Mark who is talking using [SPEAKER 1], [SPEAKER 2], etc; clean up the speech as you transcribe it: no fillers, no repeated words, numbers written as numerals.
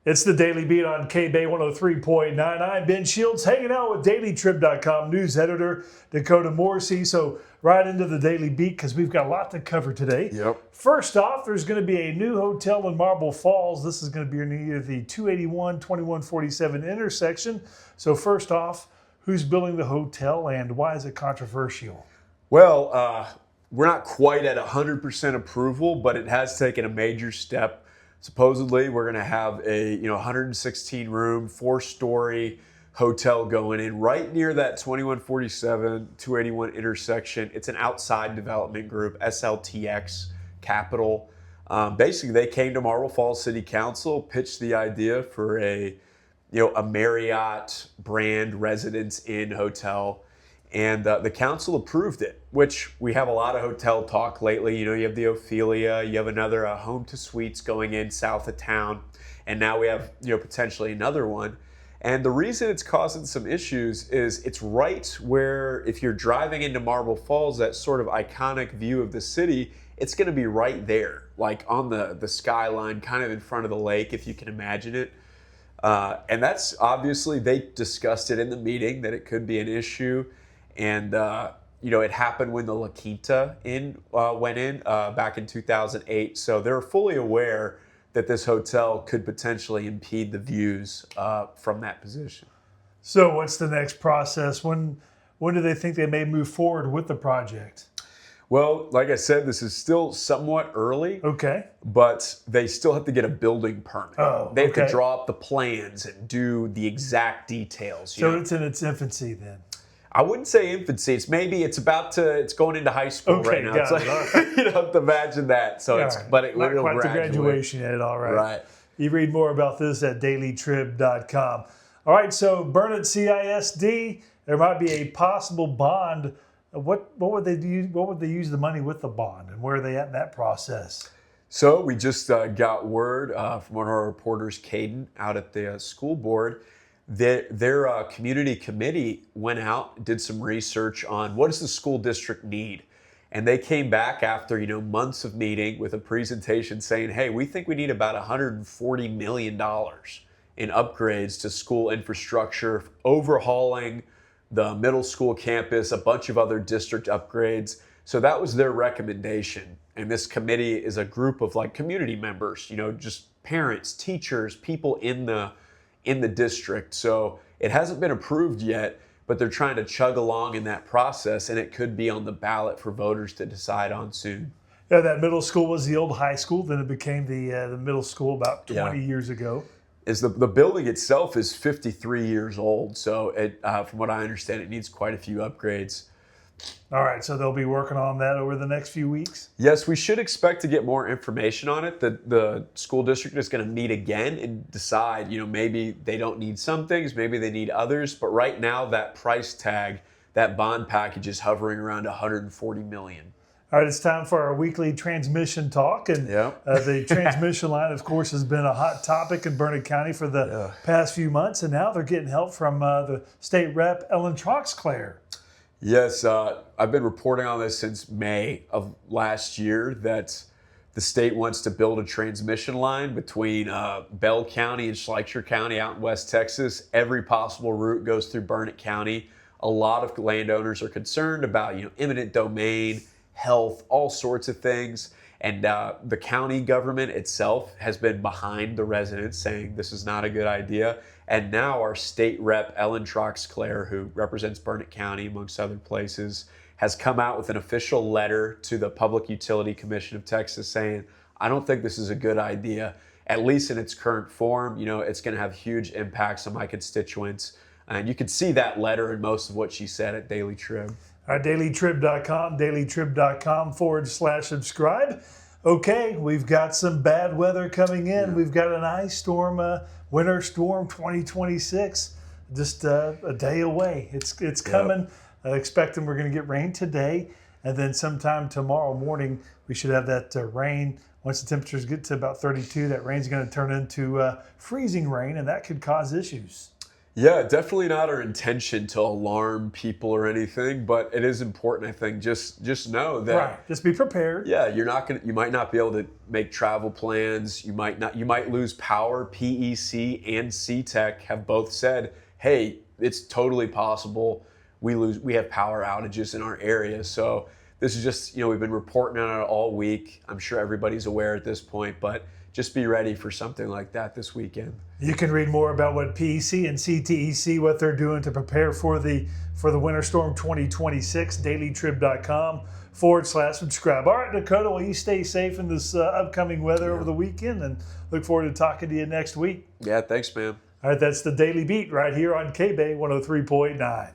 [SPEAKER 1] It's the Daily Beat on KBEY 103.9. I'm Ben Shields, hanging out with DailyTrib.com news editor Dakota Morrissiey. So right into the Daily Beat because we've got a lot to cover today.
[SPEAKER 2] Yep.
[SPEAKER 1] First off, there's going to be a new hotel in Marble Falls. This is going to be near the 281-2147 intersection. So first off, who's building the hotel and why is it controversial?
[SPEAKER 2] Well, we're not quite at 100% approval, but it has taken a major step. Supposedly, we're going to have a 116-room, 4-story hotel going in right near that 2147, 281 intersection. It's an outside development group, SLTX Capital. Basically, they came to Marble Falls City Council, pitched the idea for a Marriott brand residence inn hotel. And the council approved it, which we have a lot of hotel talk lately. You have the Ophelia, you have another Home to Suites going in south of town, and now we have potentially another one. And the reason it's causing some issues is it's right where, if you're driving into Marble Falls, that sort of iconic view of the city, it's going to be right there, like on the skyline, kind of in front of the lake, if you can imagine it. And that's obviously, they discussed it in the meeting that it could be an issue. And, it happened when the La Quinta went in back in 2008. So they're fully aware that this hotel could potentially impede the views from that position.
[SPEAKER 1] So what's the next process? When do they think they may move forward with the project?
[SPEAKER 2] Well, like I said, this is still somewhat early.
[SPEAKER 1] Okay.
[SPEAKER 2] But they still have to get a building permit.
[SPEAKER 1] Oh,
[SPEAKER 2] they have to draw up the plans and do the exact details.
[SPEAKER 1] So it's in its infancy then?
[SPEAKER 2] I wouldn't say infancy. It's going into high school right now.
[SPEAKER 1] Got it. Right.
[SPEAKER 2] You don't have to imagine that. So
[SPEAKER 1] right.
[SPEAKER 2] But it'll
[SPEAKER 1] not quite
[SPEAKER 2] graduate.
[SPEAKER 1] the graduation yet. All right.
[SPEAKER 2] Right.
[SPEAKER 1] You read more about this at dailytrib.com. All right. So Burnet CISD, there might be a possible bond. What would they do? What would they use the money with the bond, and where are they at in that process?
[SPEAKER 2] So we just got word from one of our reporters, Caden, out at the school board. Their community committee went out, did some research on what does the school district need. And they came back after months of meeting with a presentation saying, hey, we think we need about $140 million in upgrades to school infrastructure, overhauling the middle school campus, a bunch of other district upgrades. So that was their recommendation. And this committee is a group of community members, just parents, teachers, people in the district. So it hasn't been approved yet, but they're trying to chug along in that process, and it could be on the ballot for voters to decide on soon.
[SPEAKER 1] Yeah, that middle school was the old high school. Then it became the middle school about 20 years ago.
[SPEAKER 2] The building itself is 53 years old, so it, from what I understand, it needs quite a few upgrades.
[SPEAKER 1] All right, so they'll be working on that over the next few weeks?
[SPEAKER 2] Yes, we should expect to get more information on it. The school district is going to meet again and decide, maybe they don't need some things, maybe they need others. But right now, that price tag, that bond package is hovering around $140 million.
[SPEAKER 1] All right, it's time for our weekly transmission talk. And the transmission line, of course, has been a hot topic in Burnet County for the past few months. And now they're getting help from the state rep, Ellen Troxclair.
[SPEAKER 2] Yes, I've been reporting on this since May of last year that the state wants to build a transmission line between Bell County and Schleicher County out in West Texas. Every possible route goes through Burnet County. A lot of landowners are concerned about eminent domain, health, all sorts of things. And the county government itself has been behind the residents saying this is not a good idea. And now our state rep, Ellen Troxclair, who represents Burnet County, amongst other places, has come out with an official letter to the Public Utility Commission of Texas saying, I don't think this is a good idea, at least in its current form. It's going to have huge impacts on my constituents. And you can see that letter in most of what she said at Daily Trib.
[SPEAKER 1] All right, dailytrib.com, dailytrib.com/subscribe. Okay, we've got some bad weather coming in. Yeah. We've got an ice storm, winter storm 2026, just a day away. It's coming. Expecting we're going to get rain today, and then sometime tomorrow morning we should have that rain. Once the temperatures get to about 32, that rain's going to turn into freezing rain, and that could cause issues.
[SPEAKER 2] Yeah, definitely not our intention to alarm people or anything, but it is important, I think, just know that
[SPEAKER 1] Right. Just be prepared.
[SPEAKER 2] yeah, you might not be able to make travel plans. You might lose power. PEC and CTEC have both said, hey, it's totally possible we have power outages in our area. So this is just, we've been reporting on it all week. I'm sure everybody's aware at this point, but just be ready for something like that this weekend.
[SPEAKER 1] You can read more about what PEC and CTEC, what they're doing to prepare for the Winter Storm 2026, dailytrib.com/subscribe. All right, Dakota, well, you stay safe in this upcoming weather over the weekend, and look forward to talking to you next week.
[SPEAKER 2] Yeah, thanks, man.
[SPEAKER 1] All right, that's the Daily Beat right here on KBEY 103.9.